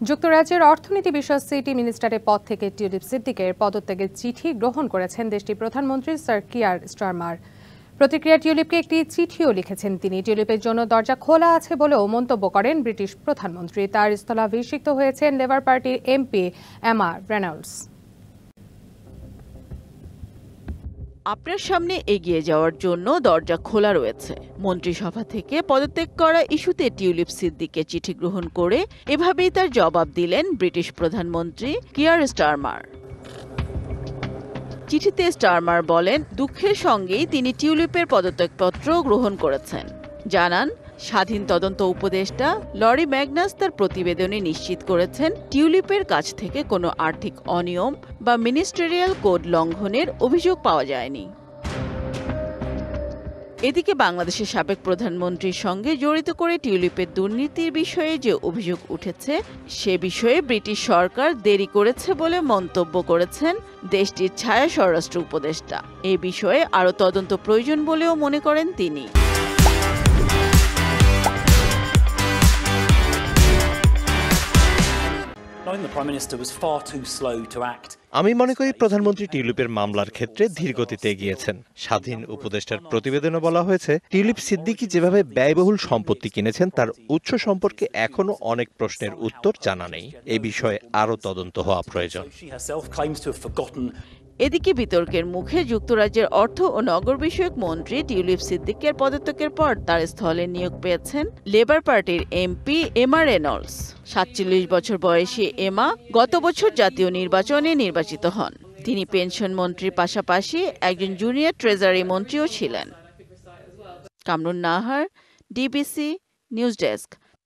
যুক্তরাজ্যের অর্থনীতি বিষয়ক সিটি মিনিস্টারের পদ থেকে টিউলিপ সিদ্দিকের পদত্যাগের চিঠি গ্রহণ করেছেন দেশটির প্রধানমন্ত্রী স্যার কিয়ার স্টারমার। প্রতিক্রিয়া টিউলিপকে একটি চিঠিও লিখেছেন তিনি। টিউলিপের জন্য দরজা খোলা আছে বলেও মন্তব্য করেন ব্রিটিশ প্রধানমন্ত্রী। তার স্থলাভিষিক্ত হয়েছেন লেবার পার্টির এমপি এমা রেনল্ডস। আপনার সামনে এগিয়ে যাওয়ার জন্য দরজা খোলা রয়েছে। মন্ত্রিসভা থেকে পদত্যাগ করা ইস্যুতে টিউলিপ সিদ্দিকের চিঠি গ্রহণ করে এভাবেই তার জবাব দিলেন ব্রিটিশ প্রধানমন্ত্রী কিয়ার স্টারমার। চিঠিতে স্টারমার বলেন, দুঃখের সঙ্গেই তিনি টিউলিপের পদত্যাগপত্র গ্রহণ করেছেন। জানান, স্বাধীন তদন্ত উপদেষ্টা লরি ম্যাগনাস তার প্রতিবেদনে নিশ্চিত করেছেন টিউলিপের কাছ থেকে কোনো আর্থিক অনিয়ম বা মিনিস্টেরিয়াল কোড লঙ্ঘনের অভিযোগ পাওয়া যায়নি। এদিকে বাংলাদেশের সাবেক প্রধানমন্ত্রীর সঙ্গে জড়িত করে টিউলিপের দুর্নীতির বিষয়ে যে অভিযোগ উঠেছে সে বিষয়ে ব্রিটিশ সরকার দেরি করেছে বলে মন্তব্য করেছেন দেশটির ছায়া স্বরাষ্ট্র উপদেষ্টা। এ বিষয়ে আরও তদন্ত প্রয়োজন বলেও মনে করেন তিনি। আমি মনে করি প্রধানমন্ত্রী টিউলিপের মামলার ক্ষেত্রে ধীরগতিতে এগিয়েছেন। স্বাধীন উপদেষ্টার প্রতিবেদনে বলা হয়েছে, টিউলিপ সিদ্দিকী যেভাবে ব্যয়বহুল সম্পত্তি কিনেছেন তার উৎস সম্পর্কে এখনো অনেক প্রশ্নের উত্তর জানা নেই। এই বিষয়ে আরও তদন্ত হওয়া প্রয়োজন। এদিকে বিতর্কের মুখে যুক্তরাজ্যের অর্থ ও নগর বিষয়ক মন্ত্রী টিউলিপ সিদ্দিকের পদত্যাগের পর তার স্থলে নিয়োগ পেয়েছেন লেবার পার্টির এমপি এমা রেনল্ডস। ৪৭ বছর বয়সী এমা গত বছর জাতীয় নির্বাচনে নির্বাচিত হন। তিনি পেনশন মন্ত্রীর পাশাপাশি একজন জুনিয়র ট্রেজারি মন্ত্রীও ছিলেন। Kamrun Nahar, DBC news desk.